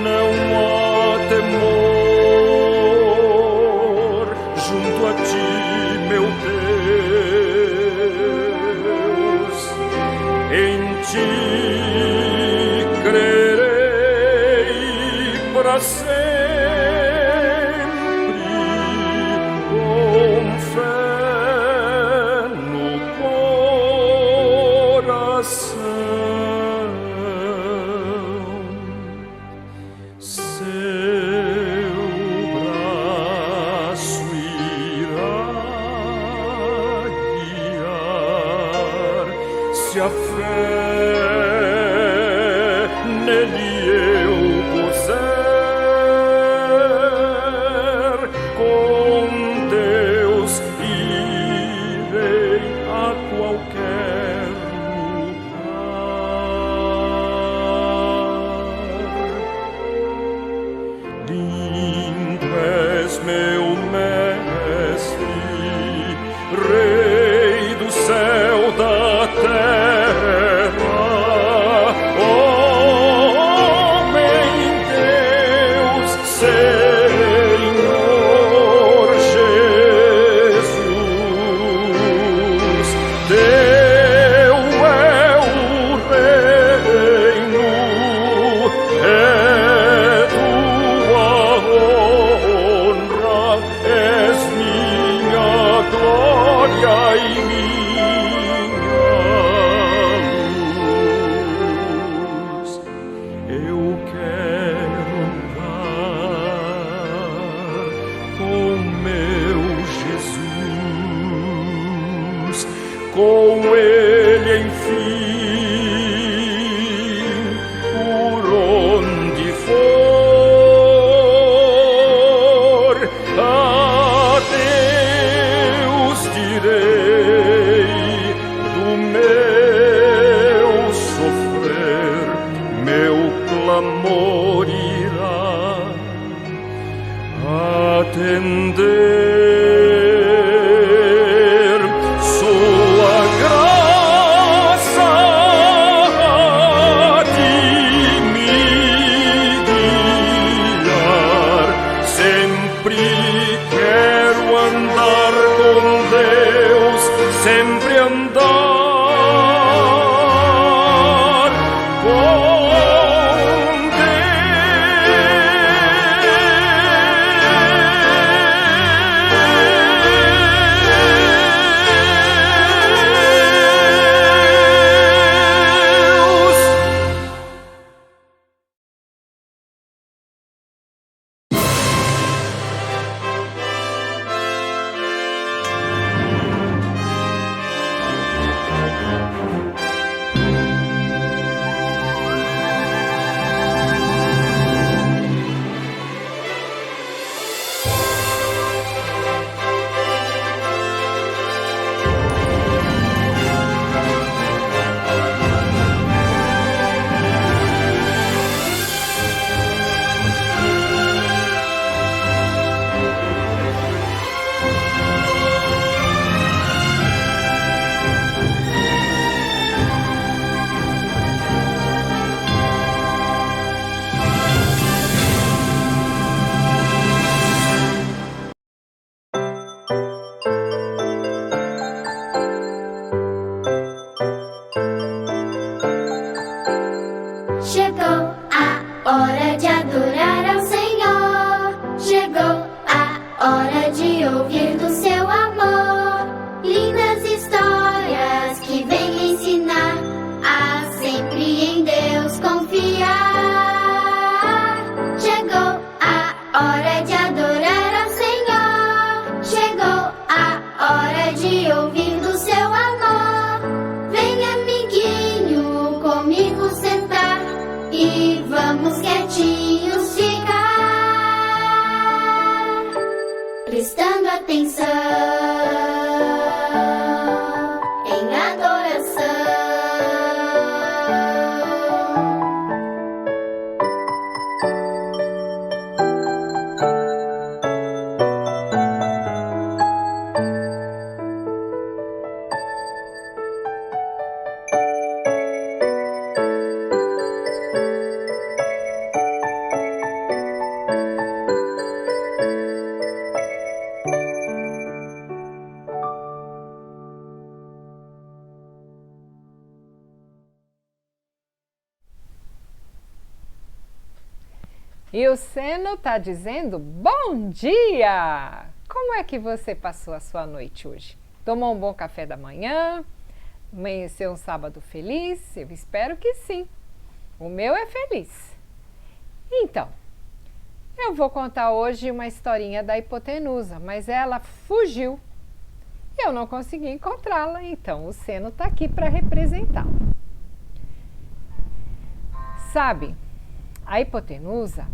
não há temor junto a ti, meu Deus. Em ti crerei para sempre, com fé no coração. Seu braço irá guiar, se a fé nele eu puser, com Deus irei a qualquer lugar. Lindo és, meu mestre, Rei do céu, da terra, homem Deus, Senhor Jesus. Teu é o reino, é tua honra, és minha glória e minha luz. Eu quero andar com meu Jesus, com ele enfim, por onde for. Adeus direi do meu sofrer, meu clamor irá atender. Sua graça de me guiar, sempre quero andar com Deus, sempre andar com Chegou a hora de adorar ao Senhor. Chegou a hora de ouvir do seu amor. Lindas histórias que vêm ensinar a sempre em Deus confiar. Chegou a hora de adorar ao Senhor. Chegou a hora de ouvir do seu amor. Vem, amiguinho, comigo sentar e vamos quietinhos ficar, prestando atenção em adoração. E o Seno está dizendo bom dia! Como é que você passou a sua noite hoje? Tomou um bom café da manhã? Amanheceu um sábado feliz? Eu espero que sim. O meu é feliz. Então, eu vou contar hoje uma historinha da hipotenusa, mas ela fugiu e eu não consegui encontrá-la, então o Seno está aqui para representá-la. Sabe, a hipotenusa,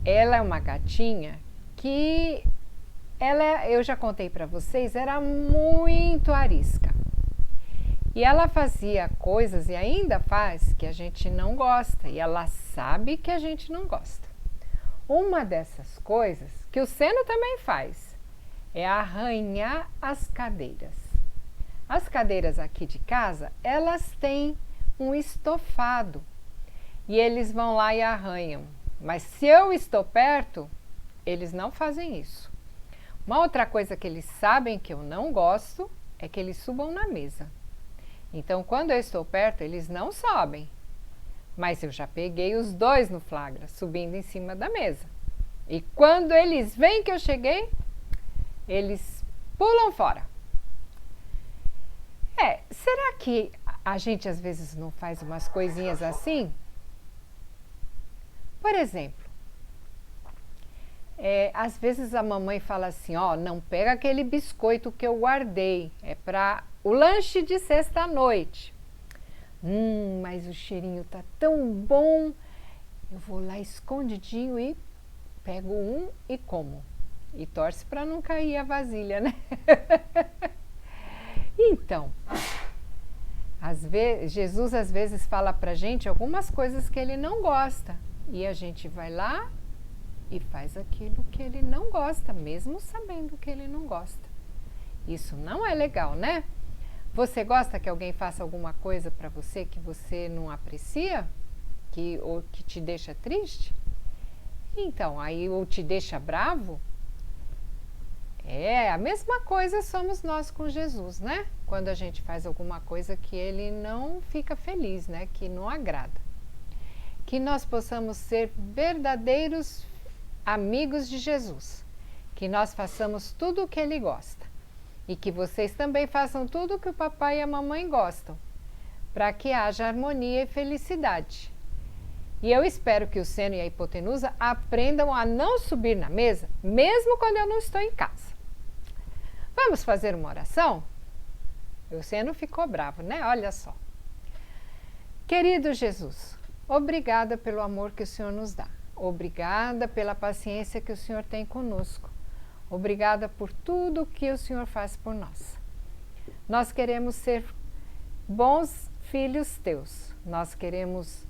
ela é uma gatinha que eu já contei para vocês, era muito arisca. E ela fazia coisas e ainda faz que a gente não gosta, e ela sabe que a gente não gosta. Uma dessas coisas, que o Seno também faz, é arranhar as cadeiras. As cadeiras aqui de casa, elas têm um estofado e eles vão lá e arranham. Mas se eu estou perto, eles não fazem isso. Uma outra coisa que eles sabem que eu não gosto é que eles subam na mesa. Então, quando eu estou perto, eles não sobem. Mas eu já peguei os dois no flagra, subindo em cima da mesa. E quando eles veem que eu cheguei, eles pulam fora. Será que a gente às vezes não faz umas coisinhas assim? Por exemplo, às vezes a mamãe fala assim, não pega aquele biscoito que eu guardei, é para o lanche de sexta-noite. Mas o cheirinho tá tão bom, eu vou lá escondidinho e pego um e como. E torce para não cair a vasilha, né? Então, Jesus às vezes fala pra gente algumas coisas que ele não gosta. E a gente vai lá e faz aquilo que ele não gosta, mesmo sabendo que ele não gosta. Isso não é legal, né? Você gosta que alguém faça alguma coisa para você que você não aprecia? Ou que te deixa triste? Então, aí ou te deixa bravo? A mesma coisa somos nós com Jesus, né? Quando a gente faz alguma coisa que ele não fica feliz, né? Que não agrada. Que nós possamos ser verdadeiros amigos de Jesus. Que nós façamos tudo o que ele gosta. E que vocês também façam tudo o que o papai e a mamãe gostam. Para que haja harmonia e felicidade. E eu espero que o Seno e a hipotenusa aprendam a não subir na mesa, mesmo quando eu não estou em casa. Vamos fazer uma oração? O Seno ficou bravo, né? Olha só. Querido Jesus, obrigada pelo amor que o Senhor nos dá. Obrigada pela paciência que o Senhor tem conosco. Obrigada por tudo que o Senhor faz por nós. Nós queremos ser bons filhos teus. Nós queremos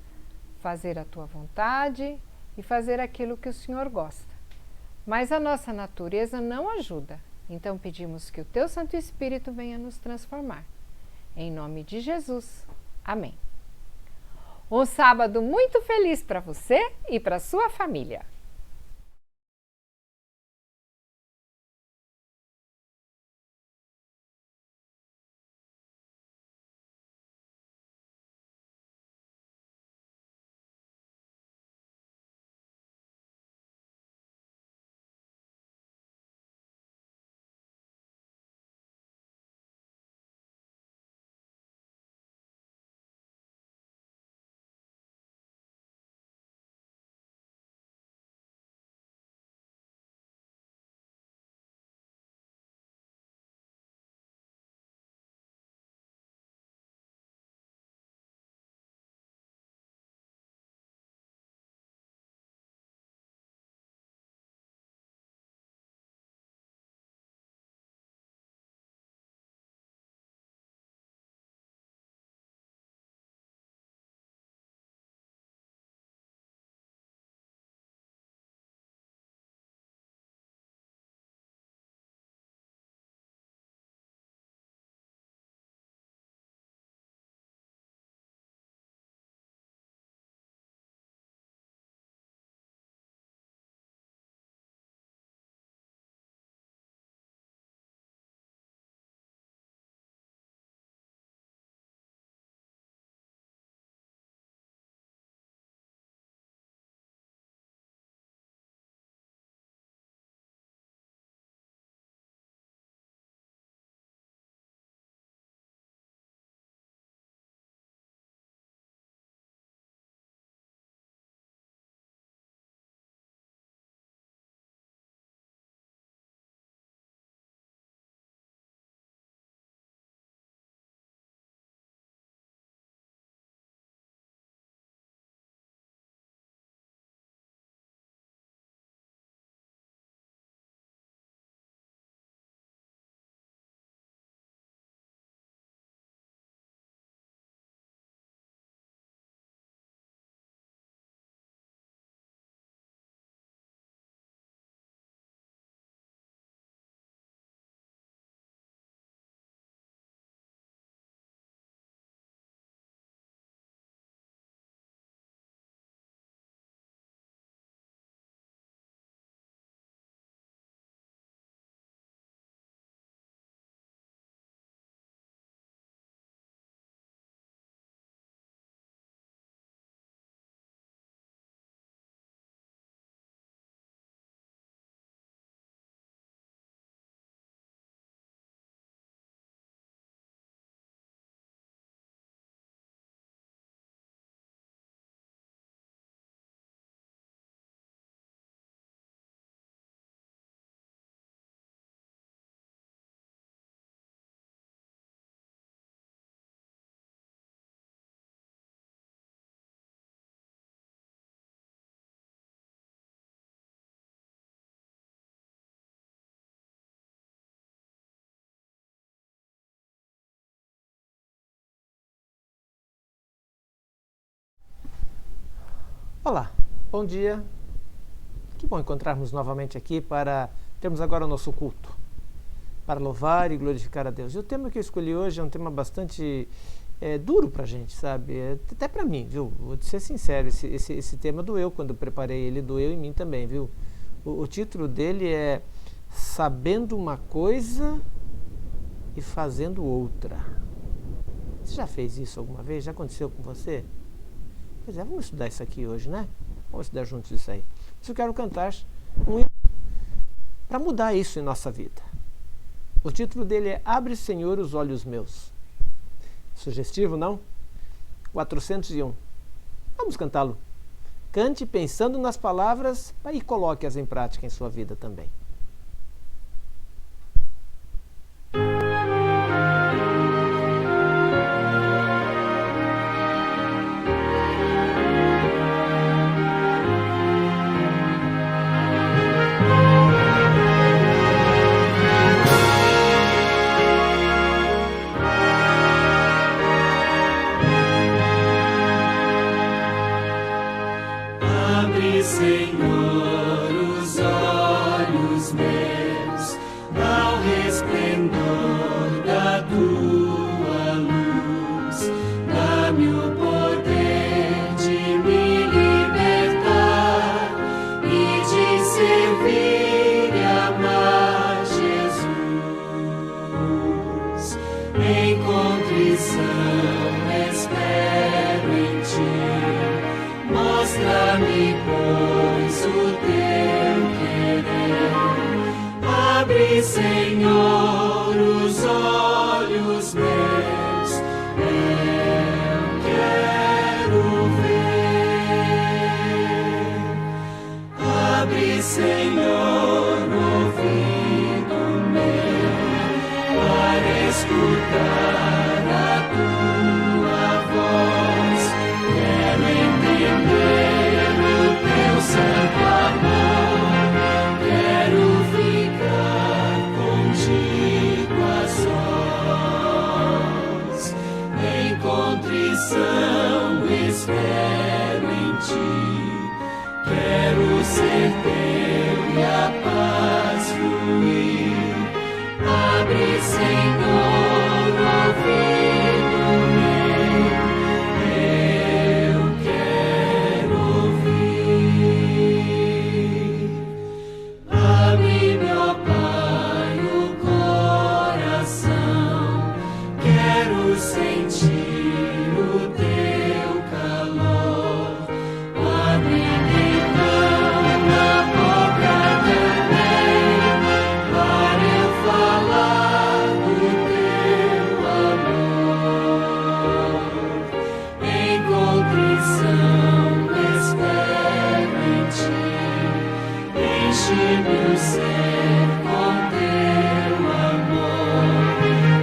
fazer a tua vontade e fazer aquilo que o Senhor gosta. Mas a nossa natureza não ajuda. Então pedimos que o teu Santo Espírito venha nos transformar. Em nome de Jesus. Amém. Um sábado muito feliz para você e para sua família. Olá, bom dia. Que bom encontrarmos novamente aqui para termos agora o nosso culto, para louvar e glorificar a Deus. E o tema que eu escolhi hoje é um tema bastante duro para a gente, sabe? Até para mim, viu? Vou ser sincero, esse tema doeu quando eu preparei ele, doeu em mim também, viu? O título dele é Sabendo uma Coisa e Fazendo Outra. Você já fez isso alguma vez? Já aconteceu com você? Pois é, vamos estudar isso aqui hoje, né? Vamos estudar juntos isso aí. Mas eu quero cantar um hino para mudar isso em nossa vida. O título dele é Abre, Senhor, os olhos meus. Sugestivo, não? 401. Vamos cantá-lo. Cante pensando nas palavras e coloque-as em prática em sua vida também. Senhor, os olhos meus ao resplendor da tua luz, dá-me o poder de me libertar e de servir e amar Jesus. Em contrição espero em ti, mostra-me, pois, o teu querer. Abre, Senhor, os olhos meus, eu quero ver. Abre, Senhor, o ouvido meu, para escutar a tua voz. Quero entender o teu santo amor, quero ficar contigo a sós. Em contrição espero em ti, quero ser teu e a paz fluir. Abre, Senhor, o ouvido meu, eu quero ouvir. Abre-me, ó Pai, o coração, quero sentir o teu calor. Abre-me então a boca também, para eu falar do teu amor. Em contrição espero em ti, enche-me o ser com teu amor.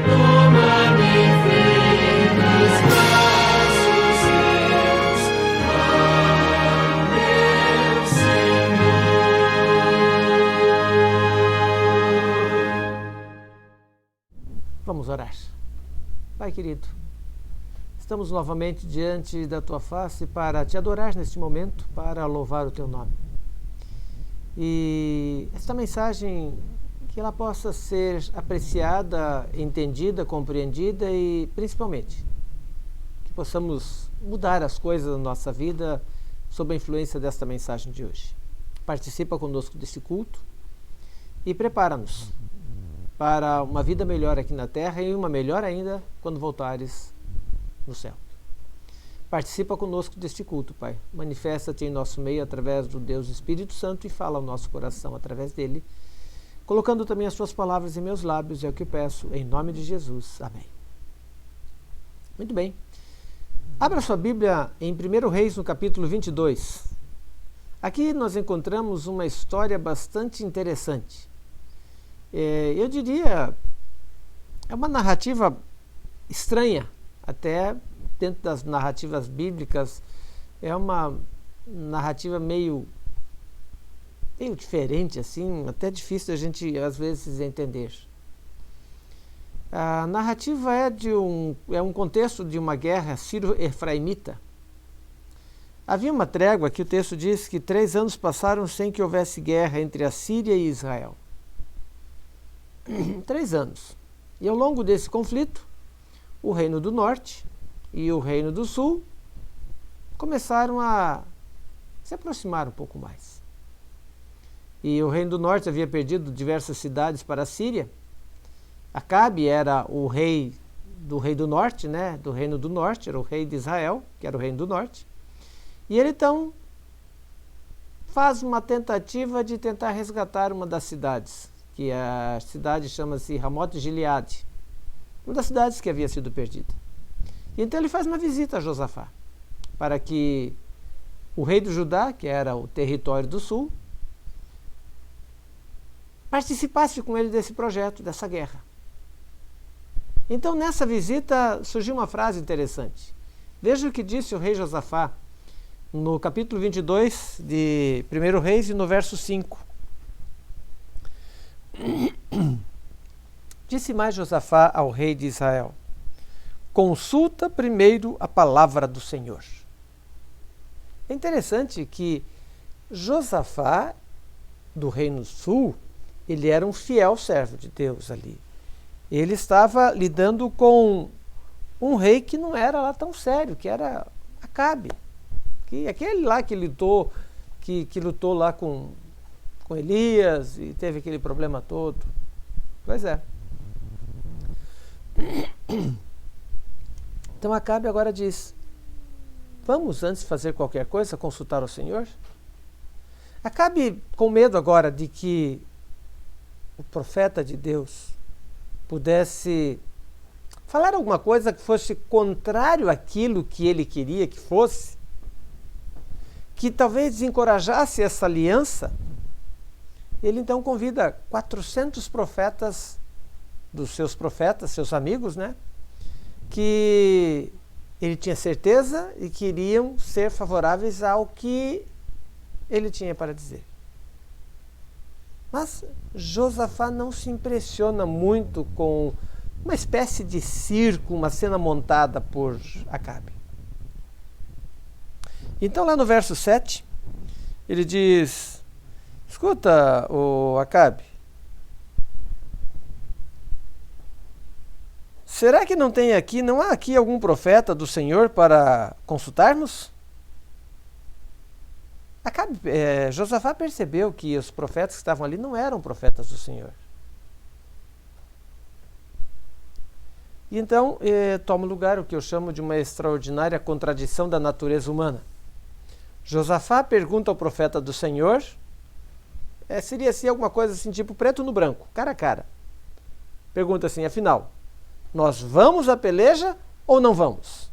Toma-me firme nos braços teus, ó meu Senhor. Vamos orar. Pai querido, estamos novamente diante da tua face para te adorar neste momento, para louvar o teu nome. E esta mensagem, que ela possa ser apreciada, entendida, compreendida e, principalmente, que possamos mudar as coisas da nossa vida sob a influência desta mensagem de hoje. Participa conosco deste culto e prepara-nos para uma vida melhor aqui na terra e uma melhor ainda quando voltares no céu. Participa conosco deste culto, Pai. Manifesta-te em nosso meio através do Deus Espírito Santo e fala ao nosso coração através dele, colocando também as tuas palavras em meus lábios, é o que eu peço, em nome de Jesus. Amém. Muito bem. Abra sua Bíblia em 1 Reis, no capítulo 22. Aqui nós encontramos uma história bastante interessante. Eu diria, é uma narrativa estranha, até dentro das narrativas bíblicas, é uma narrativa meio diferente, assim, até difícil a gente, às vezes, entender. A narrativa é um contexto de uma guerra sírio-efraimita, Havia uma trégua que o texto diz que 3 anos passaram sem que houvesse guerra entre a Síria e Israel. 3 anos. E ao longo desse conflito, o Reino do Norte e o Reino do Sul começaram a se aproximar um pouco mais. E o Reino do Norte havia perdido diversas cidades para a Síria. Acabe era o rei do Norte, né? Do Reino do Norte, era o rei de Israel, que era o Reino do Norte. E ele então faz uma tentativa de tentar resgatar uma das cidades, que a cidade chama-se Ramote Gileade, uma das cidades que havia sido perdida. E então ele faz uma visita a Josafá, para que o rei do Judá, que era o território do sul, participasse com ele desse projeto, dessa guerra. Então nessa visita surgiu uma frase interessante. Veja o que disse o rei Josafá no capítulo 22 de 1 Reis e no verso 5. Disse mais Josafá ao rei de Israel: consulta primeiro a palavra do Senhor. É interessante que Josafá, do Reino Sul, ele era um fiel servo de Deus ali. Ele estava lidando com um rei que não era lá tão sério, que era Acabe. Que aquele lá que lutou lá com Elias e teve aquele problema todo. Pois é. Então Acabe agora diz: vamos, antes de fazer qualquer coisa, consultar o Senhor? Acabe com medo agora de que o profeta de Deus pudesse falar alguma coisa que fosse contrário àquilo que ele queria que fosse, que talvez desencorajasse essa aliança. Ele então convida 400 profetas, dos seus profetas, seus amigos, né, que ele tinha certeza e que iriam ser favoráveis ao que ele tinha para dizer. Mas Josafá não se impressiona muito com uma espécie de circo, uma cena montada por Acabe. Então lá no verso 7, ele diz: escuta, o Acabe, será que não há aqui algum profeta do Senhor para consultarmos? Josafá percebeu que os profetas que estavam ali não eram profetas do Senhor. E então toma lugar o que eu chamo de uma extraordinária contradição da natureza humana. Josafá pergunta ao profeta do Senhor, seria assim alguma coisa assim, tipo preto no branco, cara a cara. Pergunta assim: afinal, nós vamos à peleja ou não vamos?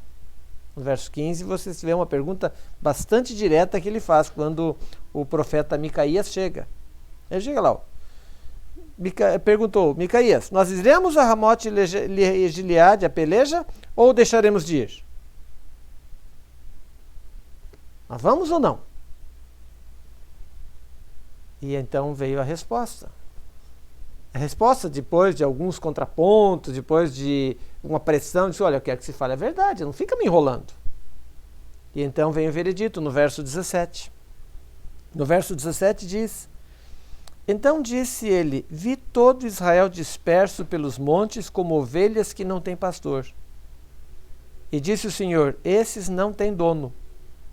No verso 15 você vê uma pergunta bastante direta que ele faz quando o profeta Micaías chega. Ele chega lá, perguntou: Micaías, nós iremos a Ramote Gileade a peleja ou deixaremos de ir? Nós vamos ou não? E então veio a resposta. A resposta, depois de alguns contrapontos, depois de uma pressão, disse: olha, eu quero que se fale a verdade, não fica me enrolando. E então vem o veredito no verso 17. No verso 17 diz: então disse ele: vi todo Israel disperso pelos montes como ovelhas que não têm pastor. E disse o Senhor: esses não têm dono,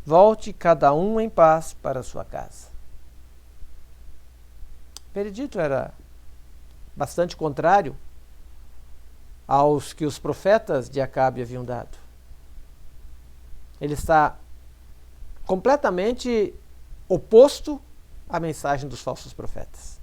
volte cada um em paz para a sua casa. O veredito era bastante contrário aos que os profetas de Acabe haviam dado. Ele está completamente oposto à mensagem dos falsos profetas.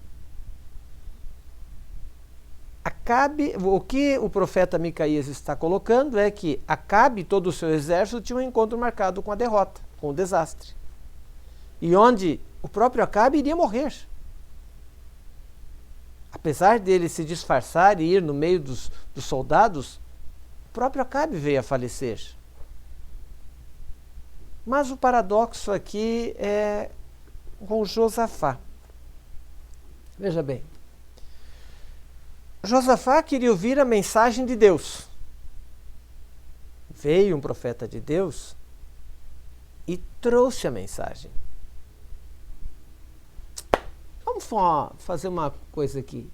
O que o profeta Micaías está colocando é que Acabe e todo o seu exército tinham um encontro marcado com a derrota, com o desastre. E onde o próprio Acabe iria morrer. Apesar dele se disfarçar e ir no meio dos soldados, o próprio Acabe veio a falecer. Mas o paradoxo aqui é com Josafá. Veja bem. Josafá queria ouvir a mensagem de Deus. Veio um profeta de Deus e trouxe a mensagem. Vamos fazer uma coisa aqui.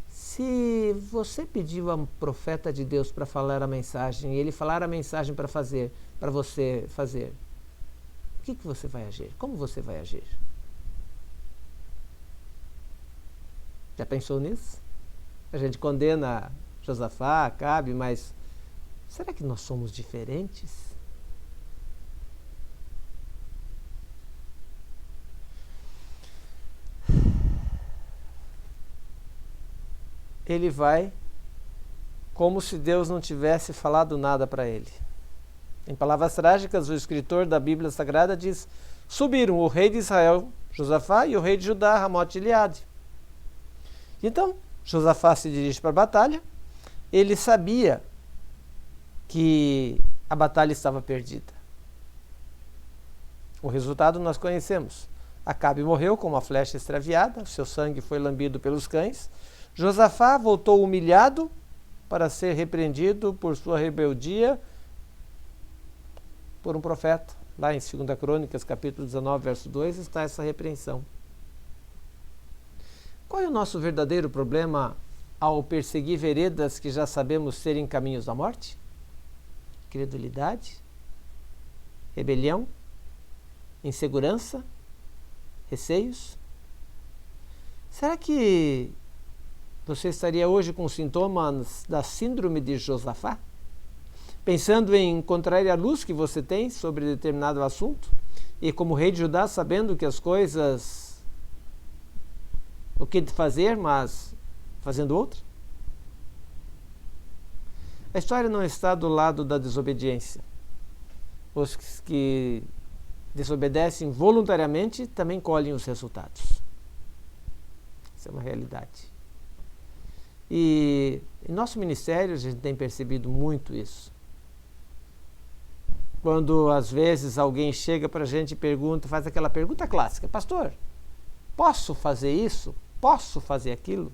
Se você pediu a um profeta de Deus para falar a mensagem, e ele falar a mensagem para você fazer, o que você vai agir? Como você vai agir? Já pensou nisso? A gente condena Josafá, Acabe, mas será que nós somos diferentes? Ele vai como se Deus não tivesse falado nada para ele. Em palavras trágicas, o escritor da Bíblia Sagrada diz: subiram o rei de Israel, Josafá, e o rei de Judá, Ramote de Gileade. Então, Josafá se dirige para a batalha. Ele sabia que a batalha estava perdida. O resultado nós conhecemos. Acabe morreu com uma flecha extraviada, seu sangue foi lambido pelos cães. Josafá voltou humilhado para ser repreendido por sua rebeldia por um profeta. Lá em 2 Crônicas, capítulo 19, verso 2, está essa repreensão. Qual é o nosso verdadeiro problema ao perseguir veredas que já sabemos serem caminhos da morte? Credulidade, rebelião, insegurança, receios? Será que você estaria hoje com sintomas da síndrome de Josafá? Pensando em encontrar a luz que você tem sobre determinado assunto? E como rei de Judá, sabendo que as coisas... o que fazer, mas fazendo outra? A história não está do lado da desobediência. Os que desobedecem voluntariamente também colhem os resultados. Isso é uma realidade. E em nosso ministério a gente tem percebido muito isso. Quando às vezes alguém chega para a gente e pergunta, faz aquela pergunta clássica: pastor, posso fazer isso? Posso fazer aquilo?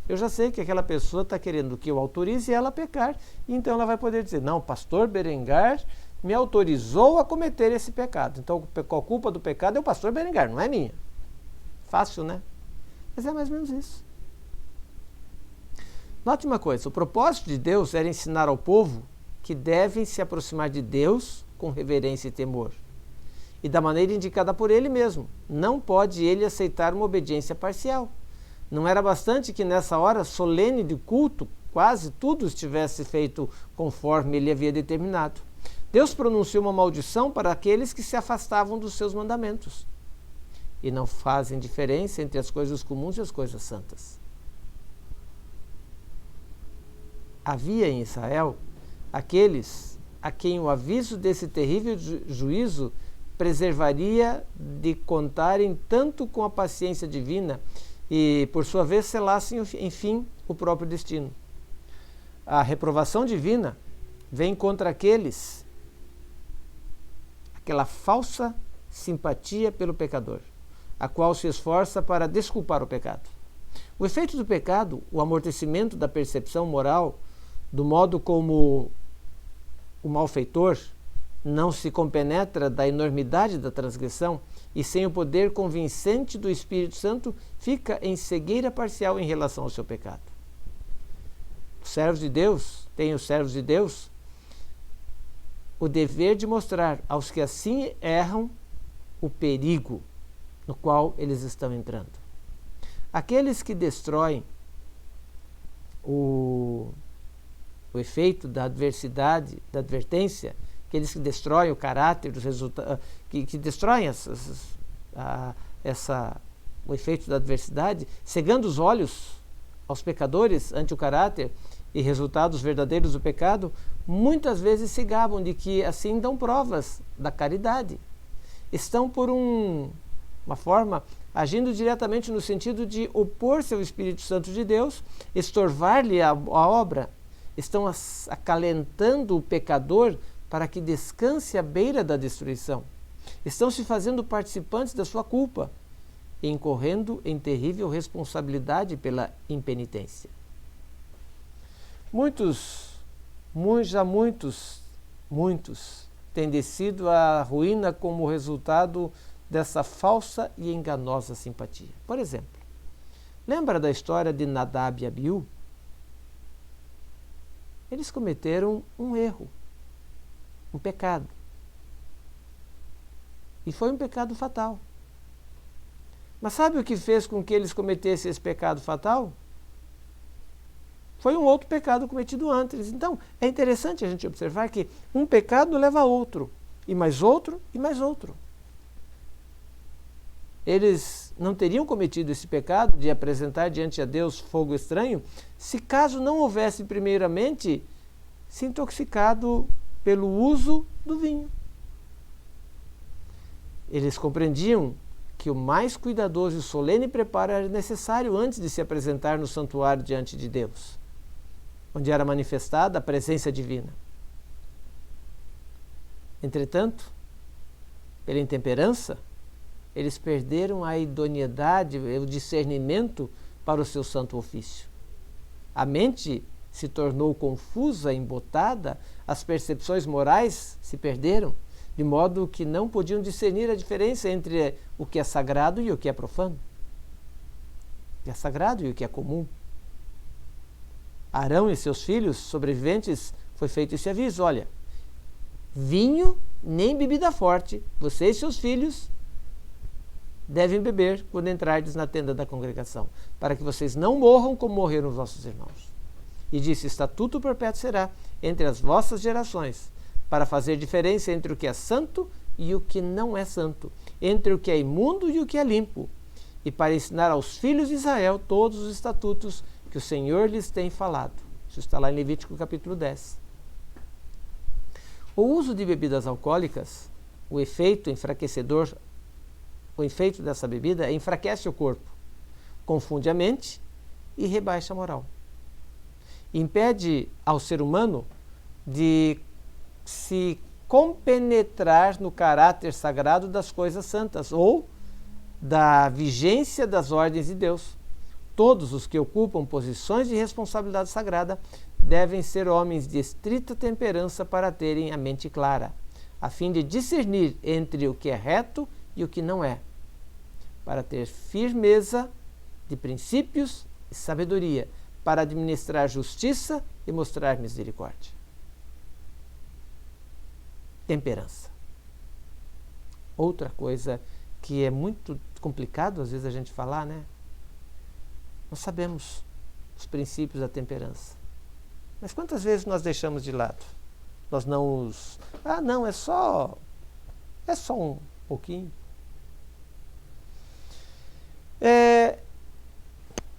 Eu já sei que aquela pessoa está querendo que eu autorize ela a pecar, e então ela vai poder dizer: não, pastor Berengar me autorizou a cometer esse pecado, então a culpa do pecado é o pastor Berengar, não é minha. Fácil, né? Mas é mais ou menos isso. Note uma coisa: o propósito de Deus era ensinar ao povo que devem se aproximar de Deus com reverência e temor, e da maneira indicada por Ele mesmo. Não pode Ele aceitar uma obediência parcial. Não era bastante que nessa hora solene de culto, quase tudo estivesse feito conforme Ele havia determinado. Deus pronunciou uma maldição para aqueles que se afastavam dos seus mandamentos e não fazem diferença entre as coisas comuns e as coisas santas. Havia em Israel aqueles a quem o aviso desse terrível juízo preservaria de contarem tanto com a paciência divina e, por sua vez, selassem, enfim, o próprio destino. A reprovação divina vem contra aquela falsa simpatia pelo pecador, a qual se esforça para desculpar o pecado. O efeito do pecado, o amortecimento da percepção moral, do modo como o malfeitor não se compenetra da enormidade da transgressão e sem o poder convincente do Espírito Santo, fica em cegueira parcial em relação ao seu pecado. Os servos de Deus o dever de mostrar aos que assim erram o perigo no qual eles estão entrando. Aqueles que destroem o efeito da adversidade, da advertência, aqueles que destroem o caráter dos resultados, que destroem o efeito da adversidade, cegando os olhos aos pecadores ante o caráter e resultados verdadeiros do pecado, muitas vezes se gabam de que assim dão provas da caridade. Estão por uma forma agindo diretamente no sentido de opor-se ao Espírito Santo de Deus, estorvar-lhe a obra. Estão acalentando o pecador para que descanse à beira da destruição. Estão se fazendo participantes da sua culpa, incorrendo em terrível responsabilidade pela impenitência. Muitos tem descido à ruína como resultado dessa falsa e enganosa simpatia. Por exemplo, lembra da história de Nadab e Abiú? Eles cometeram um erro, um pecado. E foi um pecado fatal. Mas sabe o que fez com que eles cometessem esse pecado fatal? Foi um outro pecado cometido antes. Então, é interessante a gente observar que um pecado leva a outro, e mais outro, e mais outro. Eles não teriam cometido esse pecado de apresentar diante a Deus fogo estranho, se caso não houvesse primeiramente se intoxicado pelo uso do vinho. Eles compreendiam que o mais cuidadoso e solene preparo era necessário antes de se apresentar no santuário diante de Deus, onde era manifestada a presença divina. Entretanto, pela intemperança, eles perderam a idoneidade, o discernimento para o seu santo ofício. A mente se tornou confusa, embotada, as percepções morais se perderam, de modo que não podiam discernir a diferença entre o que é sagrado e o que é profano, o que é sagrado e o que é comum. Arão e seus filhos sobreviventes foi feito esse aviso: olha, vinho nem bebida forte, você e seus filhos devem beber quando entrardes na tenda da congregação, para que vocês não morram como morreram os vossos irmãos. E disse: estatuto perpétuo será entre as vossas gerações, para fazer diferença entre o que é santo e o que não é santo, entre o que é imundo e o que é limpo, e para ensinar aos filhos de Israel todos os estatutos que o Senhor lhes tem falado. Isso está lá em Levítico capítulo 10. O uso de bebidas alcoólicas, o efeito dessa bebida enfraquece o corpo, confunde a mente e rebaixa a moral. Impede ao ser humano de se compenetrar no caráter sagrado das coisas santas ou da vigência das ordens de Deus. Todos os que ocupam posições de responsabilidade sagrada devem ser homens de estrita temperança para terem a mente clara, a fim de discernir entre o que é reto e o que não é, para ter firmeza de princípios e sabedoria, para administrar justiça e mostrar misericórdia. Temperança. Outra coisa que é muito complicado às vezes a gente falar, né? Nós sabemos os princípios da temperança, mas quantas vezes nós deixamos de lado? Nós não os... não, é só um pouquinho.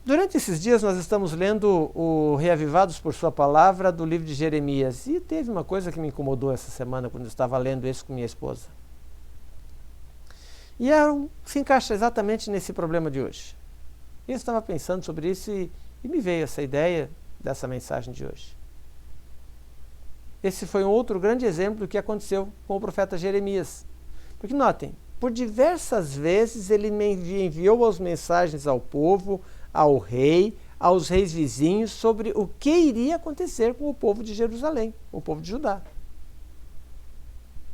Durante esses dias nós estamos lendo o Reavivados por Sua Palavra do livro de Jeremias, e teve uma coisa que me incomodou essa semana quando eu estava lendo isso com minha esposa. E se encaixa exatamente nesse problema de hoje. Eu estava pensando sobre isso e me veio essa ideia dessa mensagem de hoje. Esse foi um outro grande exemplo do que aconteceu com o profeta Jeremias. Porque notem, por diversas vezes ele enviou as mensagens ao povo, ao rei, aos reis vizinhos sobre o que iria acontecer com o povo de Jerusalém, o povo de Judá.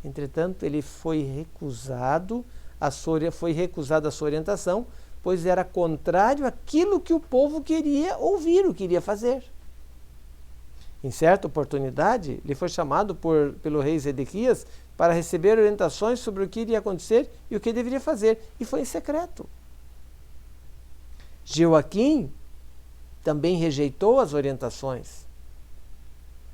Entretanto, ele foi recusado a sua orientação, pois era contrário àquilo que o povo queria ouvir, o que queria fazer. Em certa oportunidade, ele foi chamado pelo rei Zedequias para receber orientações sobre o que iria acontecer e o que deveria fazer, e foi em secreto. Joaquim também rejeitou as orientações.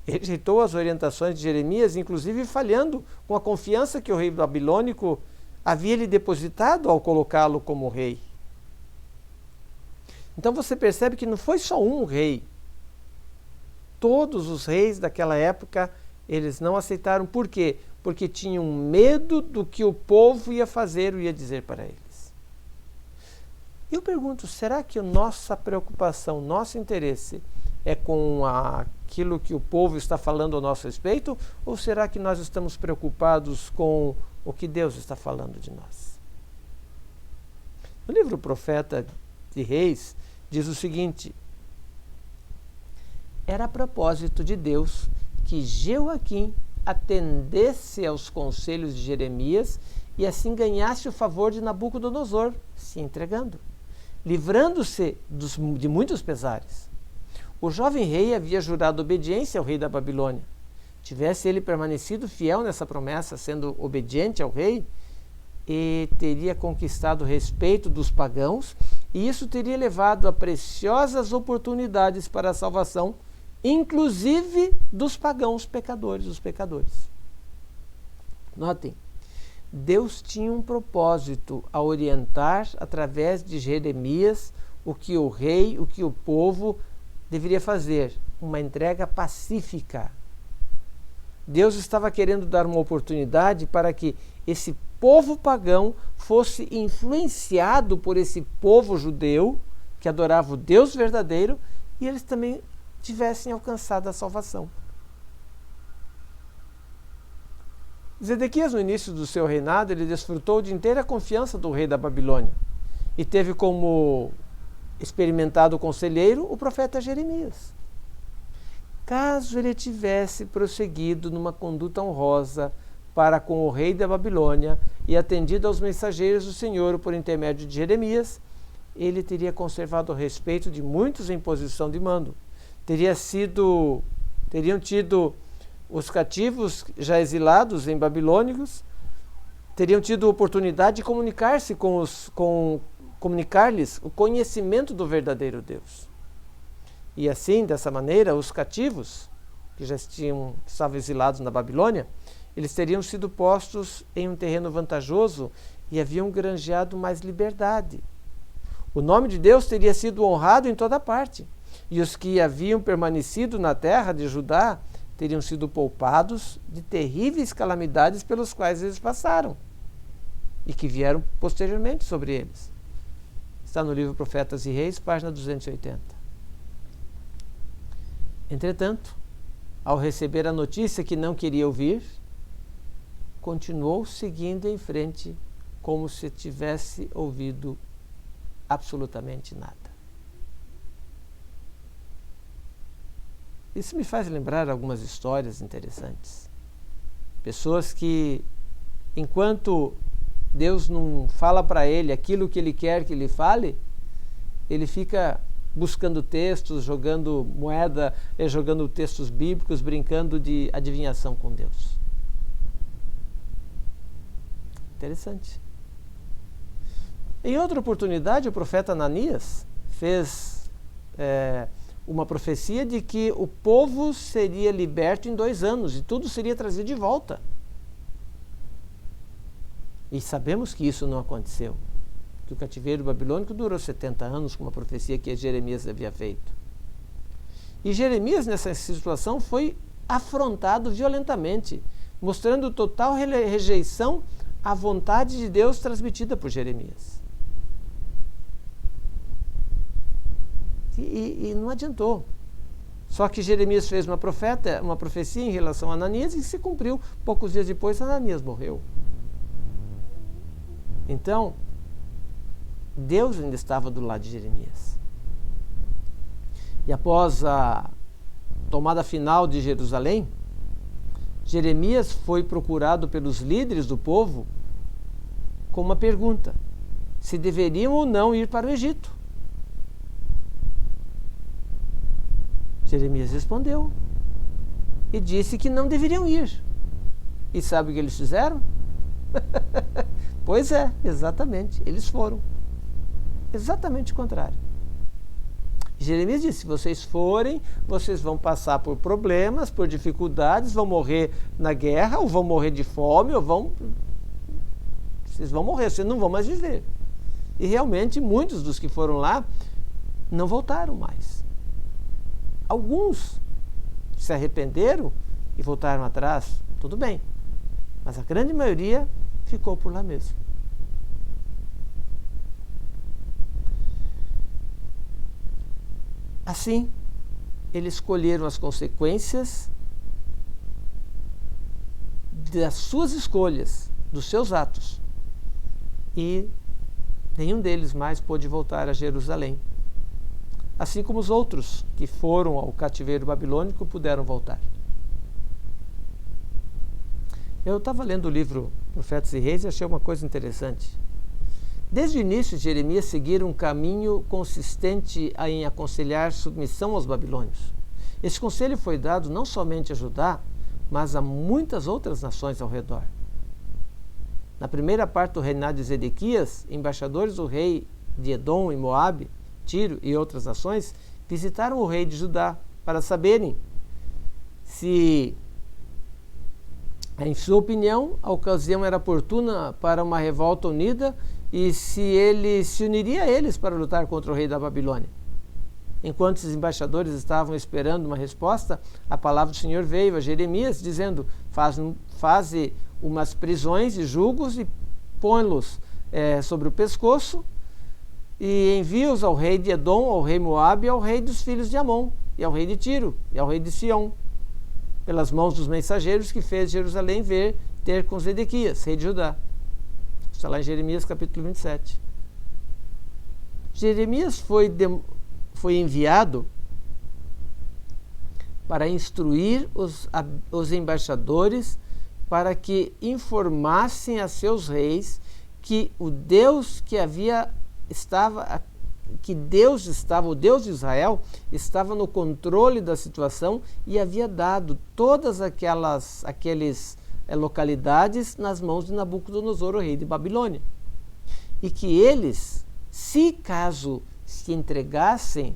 Ele rejeitou as orientações de Jeremias, inclusive falhando com a confiança que o rei babilônico havia lhe depositado ao colocá-lo como rei. Então você percebe que não foi só um rei. Todos os reis daquela época, eles não aceitaram. Por quê? Porque tinham medo do que o povo ia fazer ou ia dizer para eles. Eu pergunto, será que a nossa preocupação, nosso interesse é com aquilo que o povo está falando a nosso respeito? Ou será que nós estamos preocupados com o que Deus está falando de nós? No livro Profeta de Reis, diz o seguinte: era a propósito de Deus que Joaquim atendesse aos conselhos de Jeremias e assim ganhasse o favor de Nabucodonosor, se entregando, livrando-se de muitos pesares. O jovem rei havia jurado obediência ao rei da Babilônia. Tivesse ele permanecido fiel nessa promessa, sendo obediente ao rei, e teria conquistado o respeito dos pagãos, e isso teria levado a preciosas oportunidades para a salvação, inclusive dos pagãos pecadores, os pecadores. Notem, Deus tinha um propósito a orientar através de Jeremias o que o rei, o que o povo deveria fazer, uma entrega pacífica. Deus estava querendo dar uma oportunidade para que esse povo pagão fosse influenciado por esse povo judeu que adorava o Deus verdadeiro e eles também tivessem alcançado a salvação. Zedequias, no início do seu reinado, ele desfrutou de inteira confiança do rei da Babilônia e teve como experimentado conselheiro o profeta Jeremias. Caso ele tivesse prosseguido numa conduta honrosa para com o rei da Babilônia e atendido aos mensageiros do Senhor por intermédio de Jeremias, ele teria conservado o respeito de muitos em posição de mando. Teriam tido os cativos já exilados em babilônicos, teriam tido oportunidade de comunicar-lhes o conhecimento do verdadeiro Deus. E assim, dessa maneira, os cativos, que já estavam exilados na Babilônia, eles teriam sido postos em um terreno vantajoso e haviam granjeado mais liberdade. O nome de Deus teria sido honrado em toda parte, e os que haviam permanecido na terra de Judá teriam sido poupados de terríveis calamidades pelos quais eles passaram e que vieram posteriormente sobre eles. Está no livro Profetas e Reis, página 280. Entretanto, ao receber a notícia que não queria ouvir, continuou seguindo em frente como se tivesse ouvido absolutamente nada. Isso me faz lembrar algumas histórias interessantes. Pessoas que, enquanto Deus não fala para ele aquilo que ele quer que ele fale, ele fica buscando textos, jogando moeda, jogando textos bíblicos, brincando de adivinhação com Deus. Interessante. Em outra oportunidade, o profeta Ananias fez uma profecia de que o povo seria liberto em 2 anos e tudo seria trazido de volta. E sabemos que isso não aconteceu, que o cativeiro babilônico durou 70 anos, com uma profecia que Jeremias havia feito. E Jeremias, nessa situação, foi afrontado violentamente, mostrando total rejeição à vontade de Deus transmitida por Jeremias. E não adiantou. Só que Jeremias fez uma profecia em relação a Ananias e se cumpriu. Poucos dias depois, Ananias morreu. Então, Deus ainda estava do lado de Jeremias. E após a tomada final de Jerusalém, Jeremias foi procurado pelos líderes do povo com uma pergunta: se deveriam ou não ir para o Egito. Jeremias respondeu e disse que não deveriam ir. E sabe o que eles fizeram? Pois é, exatamente, eles foram. Exatamente o contrário. Jeremias disse: se vocês forem, vocês vão passar por problemas, por dificuldades, vão morrer na guerra, ou vão morrer de fome, vocês vão morrer, vocês não vão mais viver. E realmente muitos dos que foram lá não voltaram mais. Alguns se arrependeram e voltaram atrás, tudo bem, mas a grande maioria ficou por lá mesmo. Assim, eles colheram as consequências das suas escolhas, dos seus atos, e nenhum deles mais pôde voltar a Jerusalém. Assim como os outros que foram ao cativeiro babilônico puderam voltar. Eu estava lendo o livro Profetas e Reis e achei uma coisa interessante. Desde o início, Jeremias seguira um caminho consistente em aconselhar submissão aos babilônios. Esse conselho foi dado não somente a Judá, mas a muitas outras nações ao redor. Na primeira parte do reinado de Zedequias, embaixadores do rei de Edom e Moabe, Tiro e outras nações visitaram o rei de Judá para saberem se, em sua opinião, a ocasião era oportuna para uma revolta unida e se ele se uniria a eles para lutar contra o rei da Babilônia. Enquanto os embaixadores estavam esperando uma resposta, a palavra do Senhor veio a Jeremias, dizendo: faze umas prisões e julgos e põe-los sobre o pescoço e envia-os ao rei de Edom, ao rei Moabe, ao rei dos filhos de Amon, e ao rei de Tiro, e ao rei de Sião, pelas mãos dos mensageiros que fez Jerusalém ter com Zedequias, rei de Judá. Está lá em Jeremias capítulo 27. Jeremias foi enviado para instruir os embaixadores para que informassem a seus reis que o Deus o Deus de Israel estava no controle da situação e havia dado todas aquelas localidades nas mãos de Nabucodonosor, o rei de Babilônia. E que eles, caso se entregassem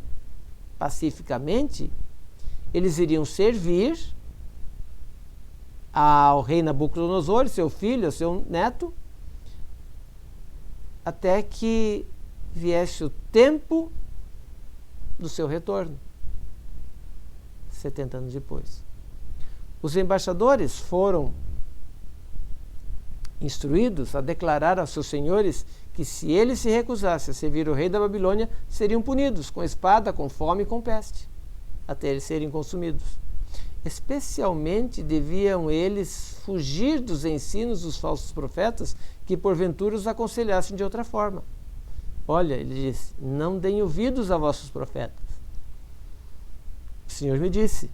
pacificamente, eles iriam servir ao rei Nabucodonosor, seu filho, seu neto, até que viesse o tempo do seu retorno, 70 anos depois. Os embaixadores foram instruídos a declarar aos seus senhores que se eles se recusassem a servir o rei da Babilônia, seriam punidos com espada, com fome e com peste, até eles serem consumidos. Especialmente deviam eles fugir dos ensinos dos falsos profetas que porventura os aconselhassem de outra forma. Olha, ele disse: não deem ouvidos a vossos profetas. O Senhor me disse: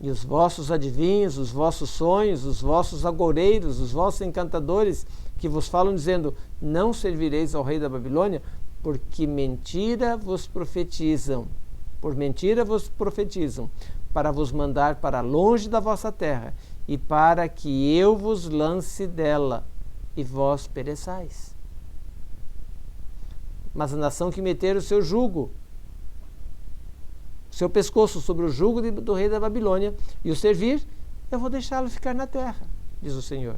e os vossos adivinhos, os vossos sonhos, os vossos agoureiros, os vossos encantadores, que vos falam dizendo: não servireis ao rei da Babilônia, porque mentira vos profetizam. Por mentira vos profetizam, para vos mandar para longe da vossa terra, e para que eu vos lance dela, e vós pereçais. Mas a nação que meter o seu jugo, seu pescoço sobre o jugo do rei da Babilônia e o servir, eu vou deixá-lo ficar na terra, diz o Senhor.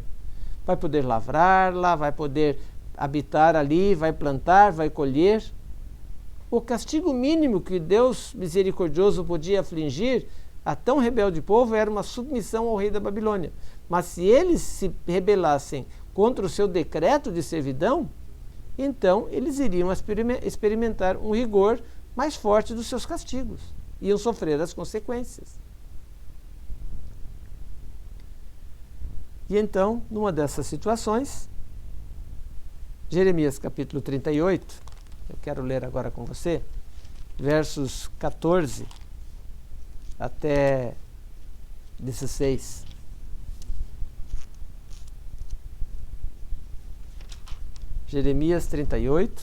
Vai poder lavrar lá, vai poder habitar ali, vai plantar, vai colher. O castigo mínimo que Deus misericordioso podia afligir a tão rebelde povo era uma submissão ao rei da Babilônia. Mas se eles se rebelassem contra o seu decreto de servidão, então eles iriam experimentar um rigor mais forte dos seus castigos, iam sofrer as consequências. E então, numa dessas situações, Jeremias capítulo 38, eu quero ler agora com você, versos 14 até 16. Jeremias 38.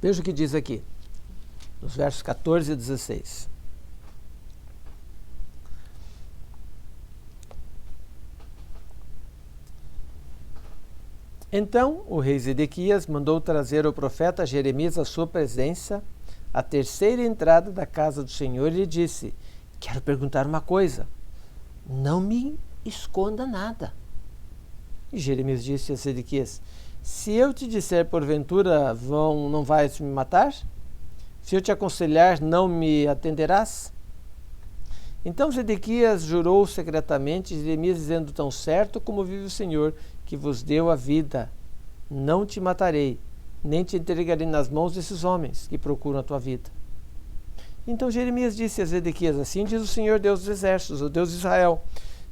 Veja o que diz aqui, nos versos 14 e 16. Então o rei Zedequias mandou trazer o profeta Jeremias à sua presença, à terceira entrada da casa do Senhor, e lhe disse: quero perguntar uma coisa, não me esconda nada. E Jeremias disse a Zedequias: se eu te disser porventura não vais me matar? Se eu te aconselhar, não me atenderás? Então Zedequias jurou secretamente, Jeremias dizendo: tão certo como vive o Senhor, que vos deu a vida, não te matarei, nem te entregarei nas mãos desses homens que procuram a tua vida. Então Jeremias disse a Zedequias: assim diz o Senhor Deus dos exércitos, o Deus de Israel: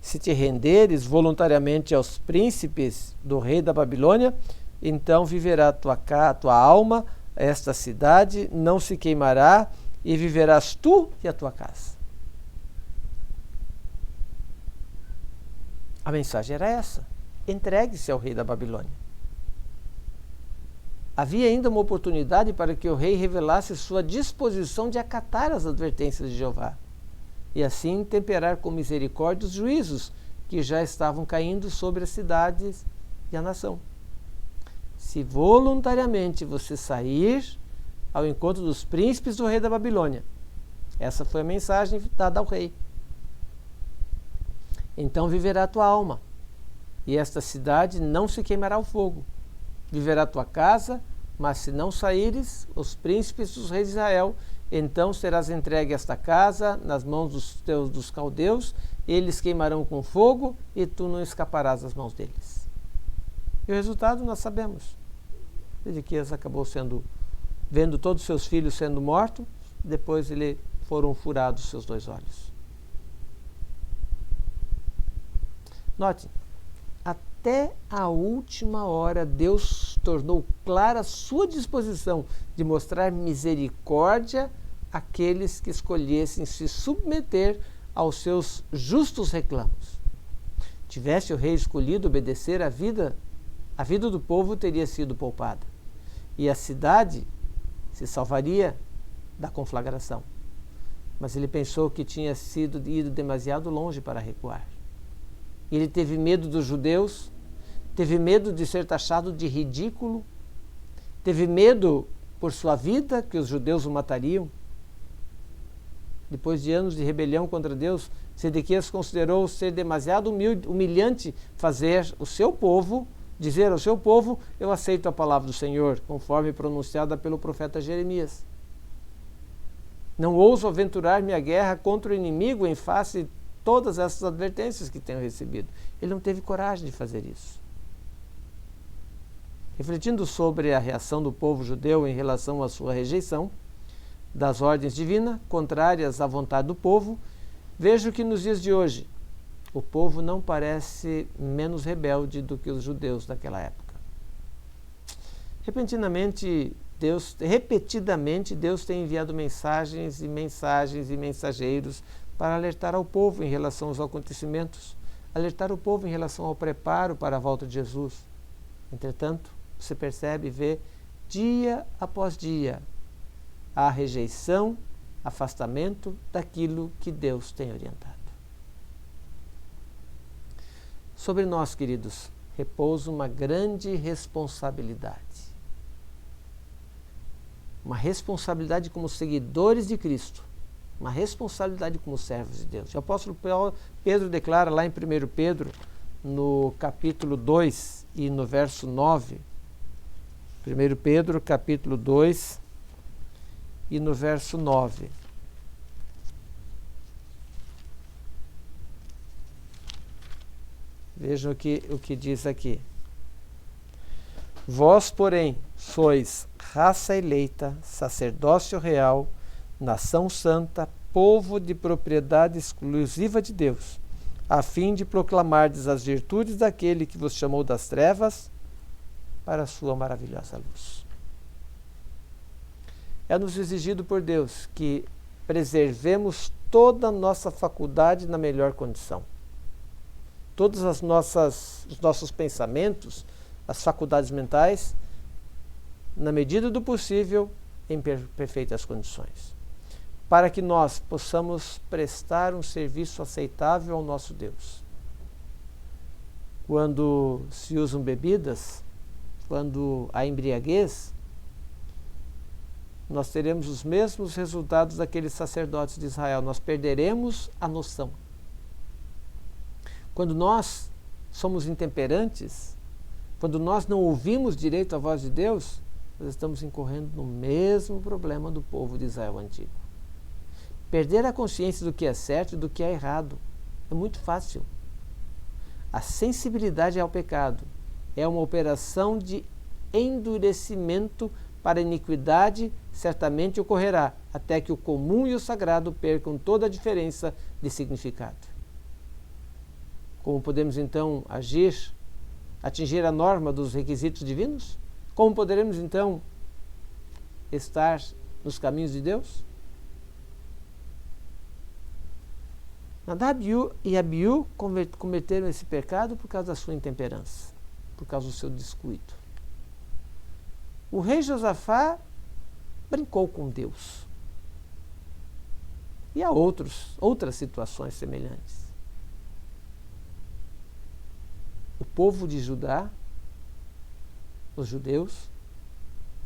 se te renderes voluntariamente aos príncipes do rei da Babilônia, então viverá a tua alma esta cidade não se queimará, e viverás tu e a tua casa. A mensagem era essa: entregue-se ao rei da Babilônia. Havia ainda uma oportunidade para que o rei revelasse sua disposição de acatar as advertências de Jeová e assim temperar com misericórdia os juízos que já estavam caindo sobre as cidades e a nação. Se voluntariamente você sair ao encontro dos príncipes do rei da Babilônia, essa foi a mensagem dada ao rei, então viverá a tua alma, e esta cidade não se queimará ao fogo. Viverá a tua casa, mas se não saíres, os príncipes dos reis de Israel, então serás entregue esta casa nas mãos dos caldeus, eles queimarão com fogo, e tu não escaparás das mãos deles. E o resultado nós sabemos. Ezequias acabou vendo todos os seus filhos sendo mortos, depois foram furados seus 2 olhos. Note, até a última hora Deus tornou clara a sua disposição de mostrar misericórdia àqueles que escolhessem se submeter aos seus justos reclamos. Tivesse o rei escolhido obedecer, a vida do povo teria sido poupada, e a cidade se salvaria da conflagração. Mas ele pensou que tinha ido demasiado longe para recuar. Ele teve medo dos judeus, teve medo de ser taxado de ridículo, teve medo por sua vida, que os judeus o matariam. Depois de anos de rebelião contra Deus, Sedequias considerou ser demasiado humilhante dizer ao seu povo: eu aceito a palavra do Senhor, conforme pronunciada pelo profeta Jeremias. Não ouso aventurar-me à guerra contra o inimigo em face de todas essas advertências que tenho recebido. Ele não teve coragem de fazer isso. Refletindo sobre a reação do povo judeu em relação à sua rejeição das ordens divinas, contrárias à vontade do povo, vejo que nos dias de hoje o povo não parece menos rebelde do que os judeus daquela época. Repetidamente, Deus tem enviado mensagens e mensageiros para alertar ao povo em relação aos acontecimentos, alertar o povo em relação ao preparo para a volta de Jesus. Entretanto, você percebe e vê, dia após dia, a rejeição, afastamento daquilo que Deus tem orientado. Sobre nós, queridos, repousa uma grande responsabilidade. Uma responsabilidade como seguidores de Cristo, uma responsabilidade como servos de Deus. O apóstolo Pedro declara lá em 1 Pedro, no capítulo 2 e no verso 9, 1 Pedro, capítulo 2 e no verso 9. Vejam o que diz aqui. Vós, porém, sois raça eleita, sacerdócio real, nação santa, povo de propriedade exclusiva de Deus, a fim de proclamardes as virtudes daquele que vos chamou das trevas para a sua maravilhosa luz. É-nos exigido por Deus que preservemos toda a nossa faculdade na melhor condição. Todos os nossos pensamentos, as faculdades mentais, na medida do possível, em perfeitas condições, para que nós possamos prestar um serviço aceitável ao nosso Deus. Quando se usam bebidas, quando há embriaguez, nós teremos os mesmos resultados daqueles sacerdotes de Israel. Nós perderemos a noção. Quando nós somos intemperantes, quando nós não ouvimos direito a voz de Deus, nós estamos incorrendo no mesmo problema do povo de Israel antigo. Perder a consciência do que é certo e do que é errado é muito fácil. A sensibilidade ao pecado é uma operação de endurecimento para a iniquidade, certamente ocorrerá, até que o comum e o sagrado percam toda a diferença de significado. Como podemos então atingir a norma dos requisitos divinos? Como poderemos então estar nos caminhos de Deus? Nadab e Abiú cometeram esse pecado por causa da sua intemperança, por causa do seu descuido. O rei Josafá brincou com Deus. E há outras situações semelhantes. O povo de Judá, os judeus,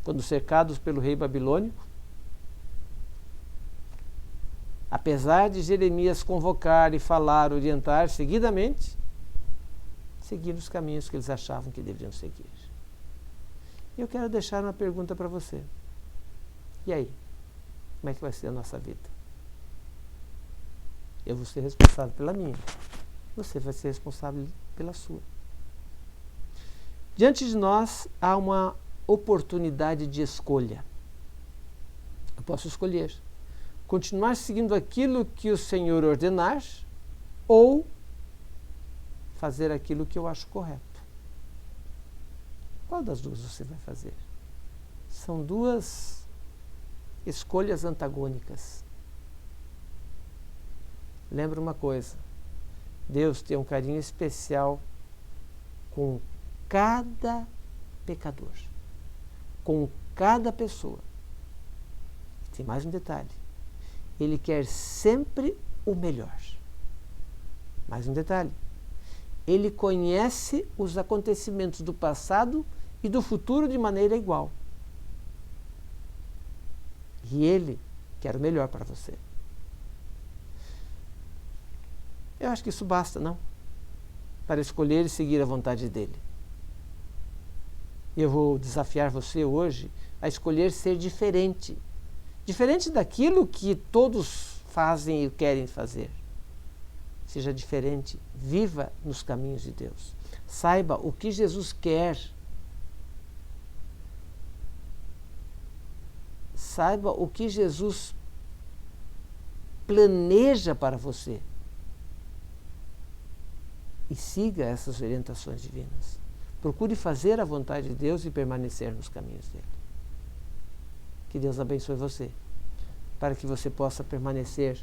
quando cercados pelo rei babilônico, apesar de Jeremias convocar e falar, orientar seguidamente, seguiram os caminhos que eles achavam que deveriam seguir. E eu quero deixar uma pergunta para você. E aí? Como é que vai ser a nossa vida? Eu vou ser responsável pela minha. Você vai ser responsável pela sua. Diante de nós há uma oportunidade de escolha. Eu posso escolher continuar seguindo aquilo que o Senhor ordenar ou fazer aquilo que eu acho correto. Qual das duas você vai fazer? São duas escolhas antagônicas. Lembra uma coisa, Deus tem um carinho especial com cada pecador, com cada pessoa. Tem mais um detalhe, Ele quer sempre o melhor. Mais um detalhe, Ele conhece os acontecimentos do passado e do futuro de maneira igual. E Ele quer o melhor para você. Eu acho que isso basta, não? Para escolher e seguir a vontade dEle. Eu vou desafiar você hoje a escolher ser diferente. Diferente daquilo que todos fazem e querem fazer. Seja diferente. Viva nos caminhos de Deus. Saiba o que Jesus quer. Saiba o que Jesus planeja para você. E siga essas orientações divinas. Procure fazer a vontade de Deus e permanecer nos caminhos dele. Que Deus abençoe você, para que você possa permanecer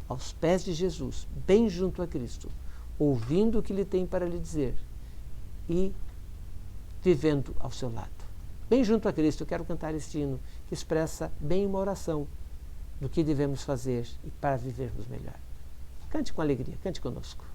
aos pés de Jesus, bem junto a Cristo, ouvindo o que Ele tem para lhe dizer e vivendo ao seu lado. Bem junto a Cristo, eu quero cantar este hino que expressa bem uma oração do que devemos fazer e para vivermos melhor. Cante com alegria, cante conosco.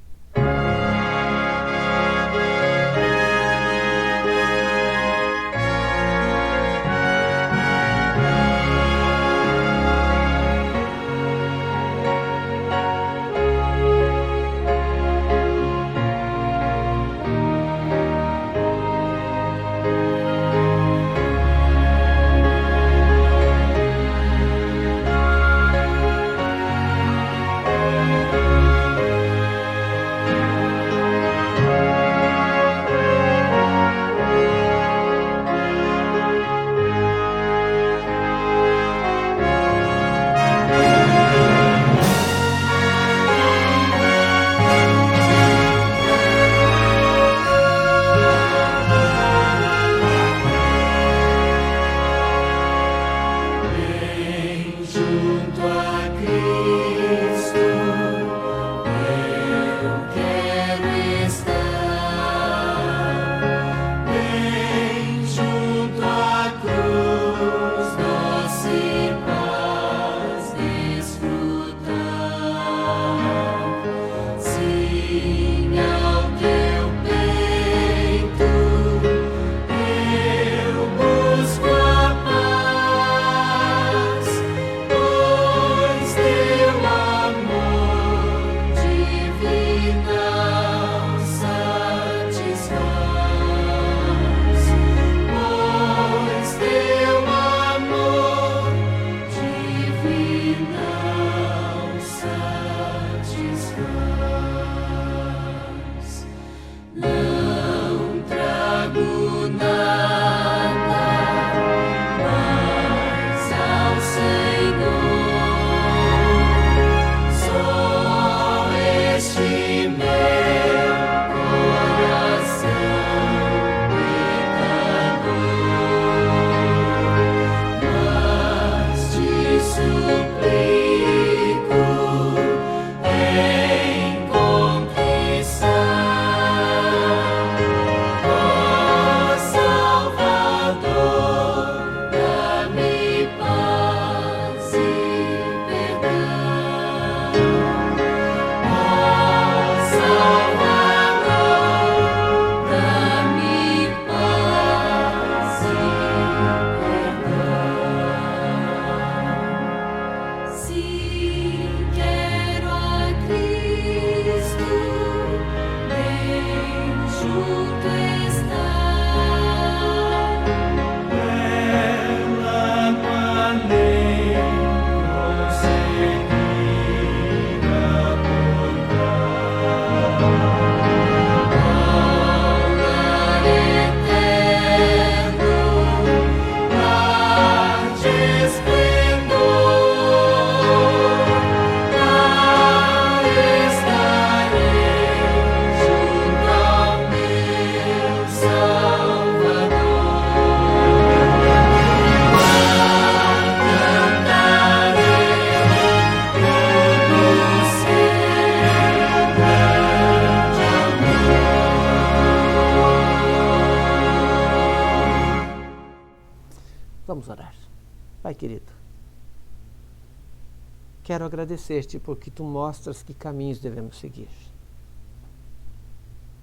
quero agradecer-te porque tu mostras que caminhos devemos seguir.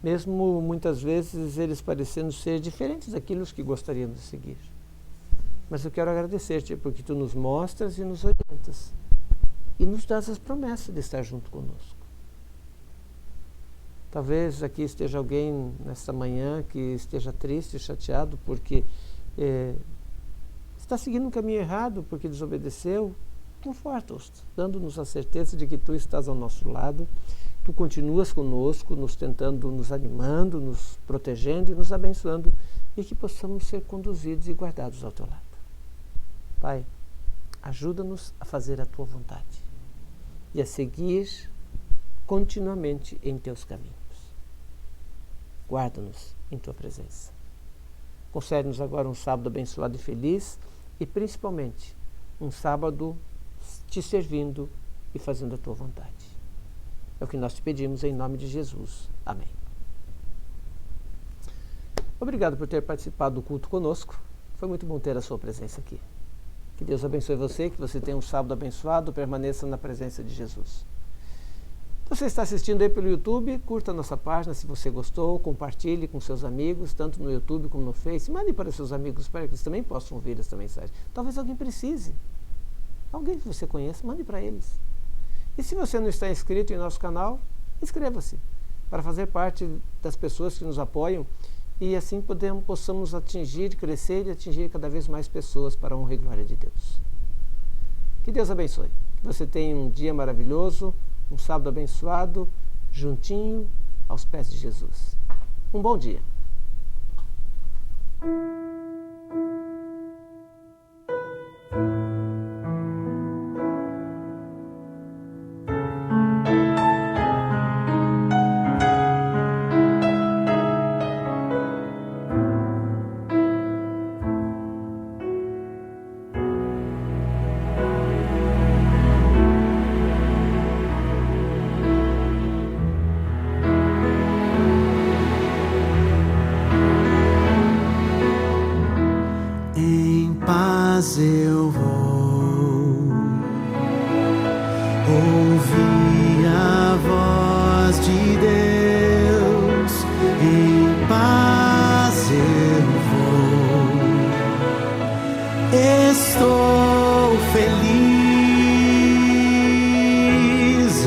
Mesmo muitas vezes eles parecendo ser diferentes daquilo que gostaríamos de seguir. Mas eu quero agradecer-te porque tu nos mostras e nos orientas. E nos dás as promessas de estar junto conosco. Talvez aqui esteja alguém nesta manhã que esteja triste, chateado porque está seguindo um caminho errado, porque desobedeceu. Conforta-os, dando-nos a certeza de que tu estás ao nosso lado, tu continuas conosco, nos tentando, nos animando, nos protegendo e nos abençoando, e que possamos ser conduzidos e guardados ao teu lado. Pai, ajuda-nos a fazer a tua vontade e a seguir continuamente em teus caminhos. Guarda-nos em tua presença. Concede-nos agora um sábado abençoado e feliz e principalmente um sábado te servindo e fazendo a tua vontade. É o que nós te pedimos em nome de Jesus. Amém. Obrigado por ter participado do culto conosco. Foi muito bom ter a sua presença aqui. Que Deus abençoe você, que você tenha um sábado abençoado, permaneça na presença de Jesus. Você está assistindo aí pelo YouTube, curta a nossa página se você gostou, compartilhe com seus amigos, tanto no YouTube como no Face. Mande para seus amigos para que eles também possam ouvir esta mensagem. Talvez alguém precise. Alguém que você conheça, mande para eles. E se você não está inscrito em nosso canal, inscreva-se para fazer parte das pessoas que nos apoiam e assim possamos atingir, crescer e atingir cada vez mais pessoas para a honra e glória de Deus. Que Deus abençoe. Que você tenha um dia maravilhoso, um sábado abençoado, juntinho aos pés de Jesus. Um bom dia. Eu vou ouvir a voz de Deus, em paz eu vou, estou feliz,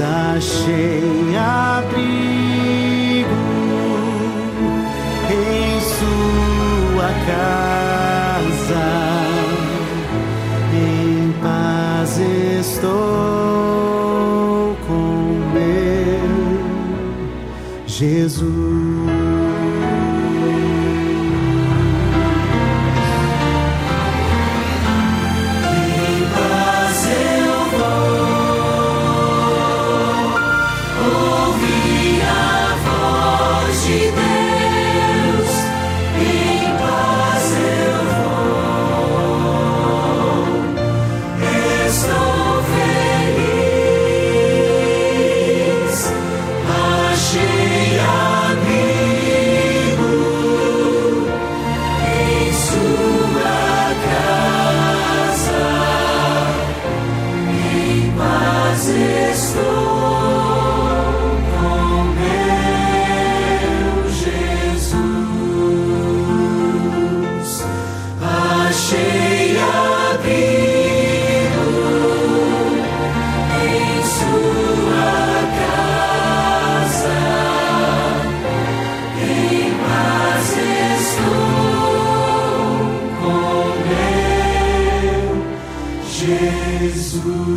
achei abrigo em sua casa. Estou com meu Jesus. Jesus.